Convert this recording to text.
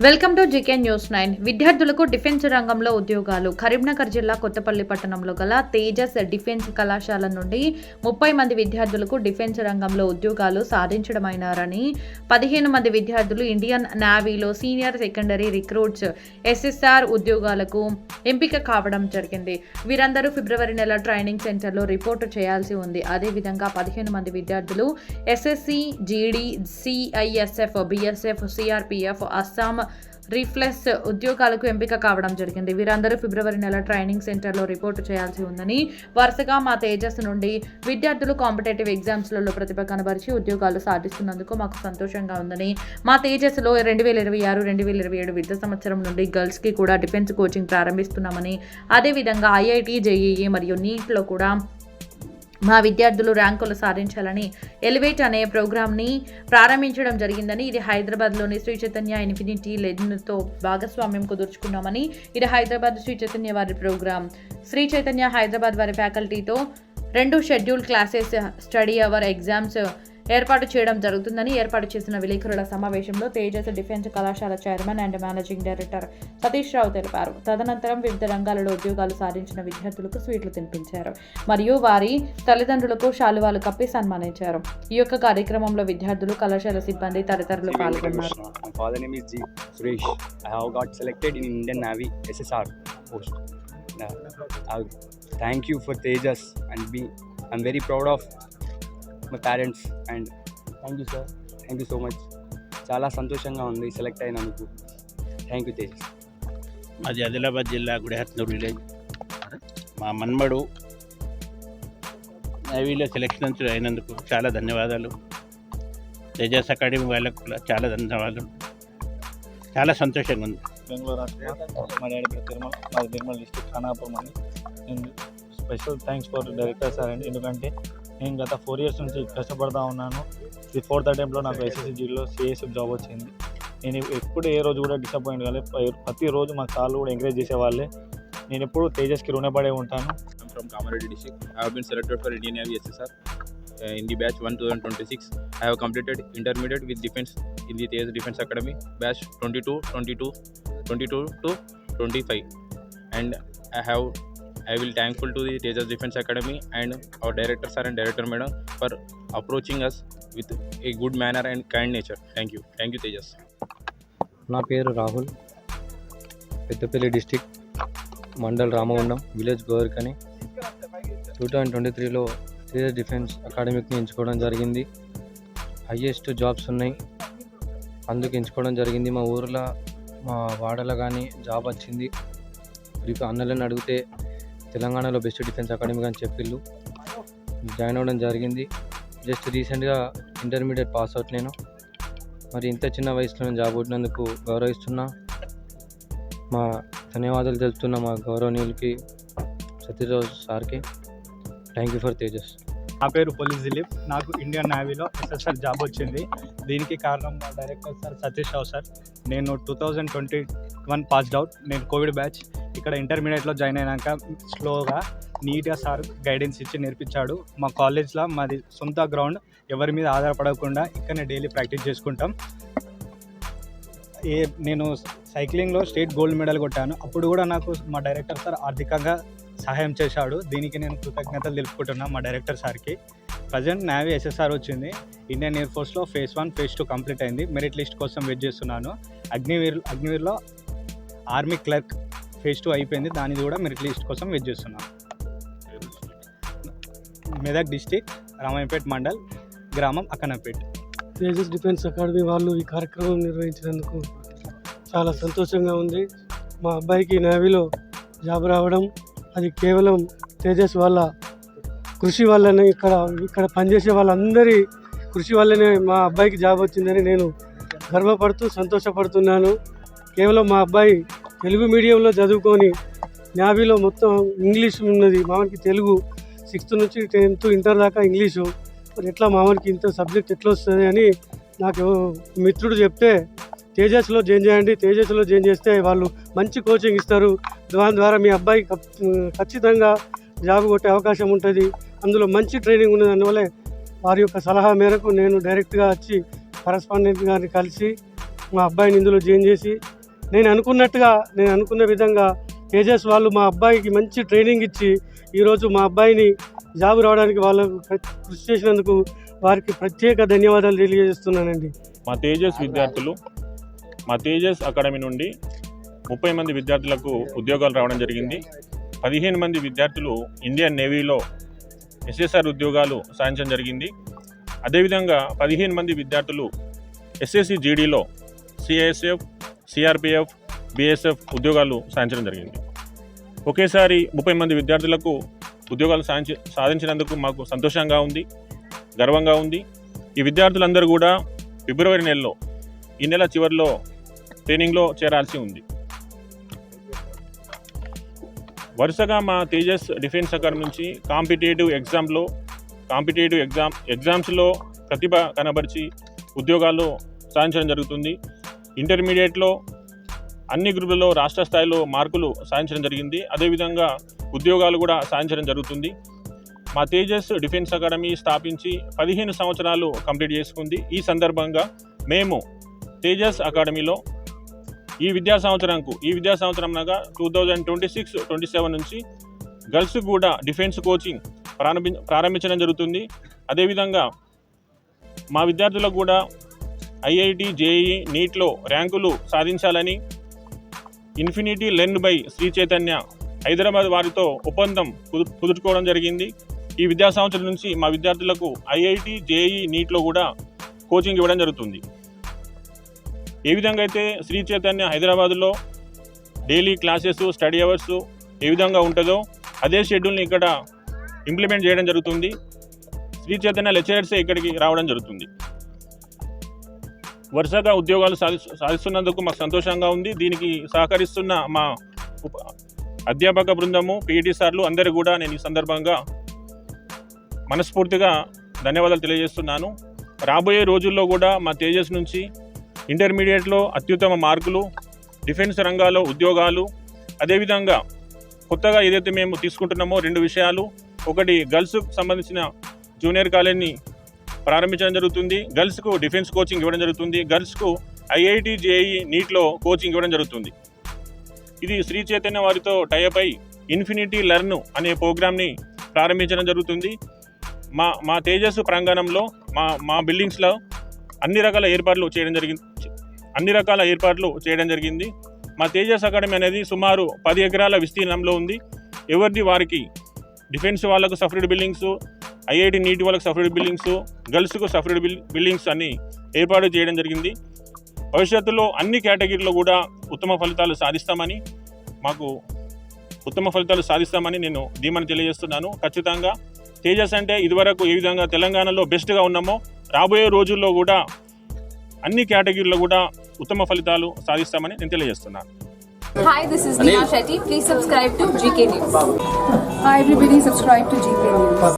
Welcome to GK news 9. విద్యార్థులకు defence రంగంలో ఉద్యోగాలు. కరీంనగర్ జిల్లా కొత్తపల్లి పట్టణంలో గల తేజస్ డిఫెన్స్ కళాశాల నుండి 30 మంది విద్యార్థులకు డిఫెన్స్ రంగంలో ఉద్యోగాలు సాధించడమైనారని 15 మంది విద్యార్థులు ఇండియన్ నేవీలో సీనియర్ సెకండరీ రిక్రూట్స్ SSR ఉద్యోగాలకు ఎంపిక కావడం జరిగింది. వీరందరూ ఫిబ్రవరి నెల ట్రైనింగ్ సెంటర్లో రిపోర్టు చేయాల్సి ఉంది. అదేవిధంగా 15 మంది విద్యార్థులు SSC, GD, CISF, BSF, CRPF, Assam reflex ఉద్యోగాలకు ఎంపిక కావడం జరిగింది. వీరందరూ ఫిబ్రవరి నెల ట్రైనింగ్ సెంటర్లో రిపోర్టు చేయాల్సి ఉందని, వరుసగా మా తేజస్ నుండి విద్యార్థులు కాంపిటేటివ్ ఎగ్జామ్స్లలో ప్రతిభ కనబరిచి ఉద్యోగాలు సాధిస్తున్నందుకు మాకు సంతోషంగా ఉందని, మా తేజస్లో 2026-2027 విద్యా సంవత్సరం నుండి గర్ల్స్కి కూడా డిఫెన్స్ కోచింగ్ ప్రారంభిస్తున్నామని, అదేవిధంగా IIT, JEE మరియు నీట్లో కూడా మా విద్యార్థులు ర్యాంకులు సాధించాలని ఎలివేట్ అనే ప్రోగ్రామ్ని ప్రారంభించడం జరిగిందని, ఇది హైదరాబాద్లోని శ్రీ చైతన్య ఇన్ఫినిటీ లెజెండ్తో భాగస్వామ్యం కుదుర్చుకున్నామని, ఇది హైదరాబాద్ శ్రీ చైతన్య వారి ప్రోగ్రామ్. శ్రీ చైతన్య హైదరాబాద్ వారి ఫ్యాకల్టీతో 2 schedule classes, study hour, exams ఏర్పాటు చేయడం జరుగుతుందని ఏర్పాటు చేసిన విలేకరుల సమావేశంలో తేజస్ డిఫెన్స్ కళాశాల chairman and managing director Satish Rao తెలిపారు. తదనంతరం వివిధ రంగాలలో ఉద్యోగాలు సాధించిన విద్యార్థులకు స్వీట్లు తినిపించారు మరియు వారి తల్లిదండ్రులకు శాలువాలు కప్పి సన్మానించారు. ఈ యొక్క కార్యక్రమంలో విద్యార్థులు, కళాశాల సిబ్బంది తదితరులు పాల్గొన్నారు. Thank you for Tejas and I'm very proud of my parents and thank you sir, thank you so much. చాలా సంతోషంగా ఉంది సెలెక్ట్ అయినందుకు. Thank you Tejas. మాది ఆదిలాబాద్ జిల్లా గుడిహత్నూర్ విలేజ్. మా మన్మడు నేవీలో సెలెక్షన్ అయినందుకు చాలా ధన్యవాదాలు. తేజస్ అకాడమీ వాళ్ళకు కూడా చాలా ధన్యవాదాలు. చాలా సంతోషంగా ఉంది. బెంగళూరు మా డాడీ పేరు తిరుమల, మాది నిర్మల్ డిస్ట్రిక్ట్ ఖానాపురం అని. నేను special thanks for director sir అండి, ఎందుకంటే నేను గత 4 years నుంచి కష్టపడతా ఉన్నాను. ఇది 4th అటెంప్ట్లో నాకు SSCGలో CSF జాబ్ వచ్చింది. నేను ఎప్పుడు ఏ రోజు కూడా డిసప్పాయింట్ కాలేదు. ప్రతిరోజు మా సార్లు కూడా ఎంకరేజ్ చేసేవాళ్ళే. నేను ఎప్పుడు తేజస్కి రుణపడే ఉంటాను. From Kamareddy district. I have been selected for Indian Navy SSR in the batch 1 2026. I have completed intermediate with defense in the Tejas Defense Academy batch 22 to 25, and I will thankful to the Tejas Defense Academy and our director sir and director madam for approaching us with a good manner and kind nature. Thank you Tejas. నా పేరు Rahul, Peddapalli district, mandal Ramagundam, village Govarkani. 2023లో Tejas defence అకాడమీని ఎంచుకోవడం జరిగింది. Highest jobs ఉన్నాయి, అందుకు ఎంచుకోవడం జరిగింది. మా ఊర్లో, మా వాడలో కానీ జాబ్ వచ్చింది. మీకు అన్నలను అడిగితే తెలంగాణలో బెస్ట్ డిఫెన్స్ అకాడమీ అని చెప్పిళ్ళు. జాయిన్ అవ్వడం జరిగింది. జస్ట్ రీసెంట్గా ఇంటర్మీడియట్ పాస్ అవుట్ నేను. మరి ఇంత చిన్న వయసులో నేను జాబ్ కొట్టినందుకు గౌరవిస్తున్నా. మా ధన్యవాదాలు తెలుపుతున్నా మా గౌరవనీయులకి, సతీష్ సార్కి. Thank you for Tejas. నా పేరు పోలీస్ దిలీప్. నాకు ఇండియన్ నేవీలో SSR జాబ్ వచ్చింది. దీనికి కారణం మా డైరెక్టర్ సార్ సతీష్ రావు సార్. నేను 2021 పాస్డ్ అవుట్. నేను కోవిడ్ బ్యాచ్. ఇక్కడ ఇంటర్మీడియట్లో జాయిన్ అయినాక స్లోగా నీట్గా సార్ గైడెన్స్ ఇచ్చి నేర్పించాడు. మా కాలేజ్లో మాది సొంత గ్రౌండ్, ఎవరి మీద ఆధారపడకుండా ఇక్కడనే డైలీ ప్రాక్టీస్ చేసుకుంటాం. నేను సైక్లింగ్లో స్టేట్ గోల్డ్ మెడల్ కొట్టాను. అప్పుడు కూడా నాకు మా డైరెక్టర్ సార్ ఆర్థికంగా సహాయం చేశాడు. దీనికి నేను కృతజ్ఞతలు తెలుపుకుంటున్నా మా డైరెక్టర్ సార్కి. ప్రజెంట్ నేవీ SSR వచ్చింది. ఇండియన్ ఎయిర్ ఫోర్స్లో phase 1, phase 2 కంప్లీట్ అయింది. మెరిట్ లిస్ట్ కోసం వెయిట్ చేస్తున్నాను. అగ్నివీర్లో ఆర్మీ క్లర్క్ phase 2 అయిపోయింది. దానిది కూడా మెరిట్ లిస్ట్ కోసం వెయిట్ చేస్తున్నాను. మెదక్ డిస్టిక్, రామాయంపేట్ మండల్, గ్రామం అక్కనపేట్. తేజస్ డిఫెన్స్ అకాడమీ వాళ్ళు ఈ కార్యక్రమం నిర్వహించినందుకు చాలా సంతోషంగా ఉంది. మా అబ్బాయికి నేవీలో జాబ్ రావడం అది కేవలం తేజస్ వాళ్ళ కృషి వల్లనే, ఇక్కడ పనిచేసే వాళ్ళందరి కృషి వల్లనే మా అబ్బాయికి జాబ్ వచ్చిందని నేను గర్వపడుతూ సంతోషపడుతున్నాను. కేవలం మా అబ్బాయి తెలుగు మీడియంలో చదువుకొని నేవీలో మొత్తం ఇంగ్లీష్ ఉన్నది. మామూలుకి తెలుగు 6th నుంచి 10th ఇంటర్ దాకా ఇంగ్లీషు. మరి ఎట్లా మామూలుకి ఇంత సబ్జెక్ట్ ఎట్లా వస్తుంది అని నాకు మిత్రుడు చెప్తే, తేజస్లో జాయిన్ చేయండి, తేజస్లో జాయిన్ చేస్తే వాళ్ళు మంచి కోచింగ్ ఇస్తారు, దాని ద్వారా మీ అబ్బాయి ఖచ్చితంగా జాబ్ కొట్టే అవకాశం ఉంటుంది, అందులో మంచి ట్రైనింగ్ ఉన్నది. అందువల్లే వారి యొక్క సలహా మేరకు నేను డైరెక్ట్గా వచ్చి కరస్పాండెంట్ గారిని కలిసి మా అబ్బాయిని ఇందులో జాయిన్ చేసి నేను అనుకున్న విధంగా తేజస్ వాళ్ళు మా అబ్బాయికి మంచి ట్రైనింగ్ ఇచ్చి ఈరోజు మా అబ్బాయిని జాబ్ రావడానికి వాళ్ళకు కృషి చేసినందుకు వారికి ప్రత్యేక ధన్యవాదాలు తెలియజేస్తున్నానండి. మా తేజస్ అకాడమీ నుండి 30 మంది విద్యార్థులకు ఉద్యోగాలు రావడం జరిగింది. 15 మంది విద్యార్థులు ఇండియన్ నేవీలో SSR ఉద్యోగాలు సాధించడం జరిగింది. అదేవిధంగా 15 మంది విద్యార్థులు SSC GDలో CISF, CRPF, BSF ఉద్యోగాలు సాధించడం జరిగింది. ఒకేసారి 30 మంది విద్యార్థులకు ఉద్యోగాలు సాధించినందుకు మాకు సంతోషంగా ఉంది, గర్వంగా ఉంది. ఈ విద్యార్థులందరూ కూడా ఫిబ్రవరి నెలలో ఈ నెల చివరిలో ట్రైనింగ్లో చేరాల్సి ఉంది. వరుసగా మా తేజస్ డిఫెన్స్ అకాడమీ నుంచి కాంపిటేటివ్ ఎగ్జామ్స్లో ప్రతిభ కనబరిచి ఉద్యోగాలు సాధించడం జరుగుతుంది. ఇంటర్మీడియట్లో అన్ని గ్రూపులలో రాష్ట్ర స్థాయిలో మార్కులు సాధించడం జరిగింది. అదేవిధంగా ఉద్యోగాలు కూడా సాధించడం జరుగుతుంది. మా తేజస్ డిఫెన్స్ అకాడమీ స్థాపించి 15 సంవత్సరాలు కంప్లీట్ చేసుకుంది. ఈ సందర్భంగా మేము తేజస్ అకాడమీలో ఈ విద్యా సంవత్సరం అనగా 2026-27 నుంచి గర్ల్స్ కూడా డిఫెన్స్ కోచింగ్ ప్రారంభించడం జరుగుతుంది. అదేవిధంగా మా విద్యార్థులకు కూడా IIT, JEE, నీట్లో ర్యాంకులు సాధించాలని infinity learn by Sri Chaitanya Hyderabad వారితో ఒప్పందం కుదుర్చుకోవడం జరిగింది. ఈ విద్యా సంవత్సరం నుంచి మా విద్యార్థులకు IIT, JEE, నీట్లో కూడా కోచింగ్ ఇవ్వడం జరుగుతుంది. ఏ విధంగా అయితే శ్రీ చైతన్య హైదరాబాద్లో డైలీ క్లాసెస్, స్టడీ అవర్స్ ఏ విధంగా ఉంటుందో అదే షెడ్యూల్ని ఇక్కడ ఇంప్లిమెంట్ చేయడం జరుగుతుంది. శ్రీ చైతన్య లెక్చరర్సే ఇక్కడికి రావడం జరుగుతుంది. వరుసగా ఉద్యోగాలు సాధిస్తున్నందుకు మాకు సంతోషంగా ఉంది. దీనికి సహకరిస్తున్న మా అధ్యాపక బృందము, PET సార్లు అందరూ కూడా నేను ఈ సందర్భంగా మనస్ఫూర్తిగా ధన్యవాదాలు తెలియజేస్తున్నాను. రాబోయే రోజుల్లో కూడా మా తేజస్ నుంచి ఇంటర్మీడియట్లో అత్యుత్తమ మార్కులు, డిఫెన్స్ రంగాల్లో ఉద్యోగాలు, అదేవిధంగా కొత్తగా ఏదైతే మేము తీసుకుంటున్నామో 2 విషయాలు, ఒకటి గర్ల్స్కు సంబంధించిన జూనియర్ కాలేజ్ని ప్రారంభించడం జరుగుతుంది. గర్ల్స్కు డిఫెన్స్ కోచింగ్ ఇవ్వడం జరుగుతుంది. గర్ల్స్కు IIT, JEE, నీట్లో కోచింగ్ ఇవ్వడం జరుగుతుంది. ఇది శ్రీ చైతన్య వారితో టైఅప్ అయి ఇన్ఫినిటీ లెర్న్ అనే ప్రోగ్రామ్ని ప్రారంభించడం జరుగుతుంది. మా తేజస్ ప్రాంగణంలో మా బిల్డింగ్స్లో అన్ని రకాల ఏర్పాట్లు చేయడం జరిగింది. మా తేజస్ అకాడమీ అనేది సుమారు 10 ఎకరాల విస్తీర్ణంలో ఉంది. ఎవరిది వారికి డిఫెన్స్ వాళ్ళకు సపరేట్ బిల్డింగ్స్, IIT, నీటి వాళ్ళకు సపరేట్ బిల్డింగ్స్, గర్ల్స్కు సపరేట్ బిల్డింగ్స్ అన్ని ఏర్పాటు చేయడం జరిగింది. భవిష్యత్తులో అన్ని కేటగిరీలో కూడా ఉత్తమ ఫలితాలు సాధిస్తామని నేను ధీమాని తెలియజేస్తున్నాను. ఖచ్చితంగా తేజస్ అంటే ఇదివరకు ఏ విధంగా తెలంగాణలో బెస్ట్గా ఉన్నామో రాబోయే రోజుల్లో కూడా అన్ని కేటగిరీలో కూడా ఉత్తమ ఫలితాలు సాధిస్తామని నేను తెలియజేస్తున్నాను. Hi, this is Neha Shetty. Please subscribe to GK News. Hi everybody, subscribe to GK News.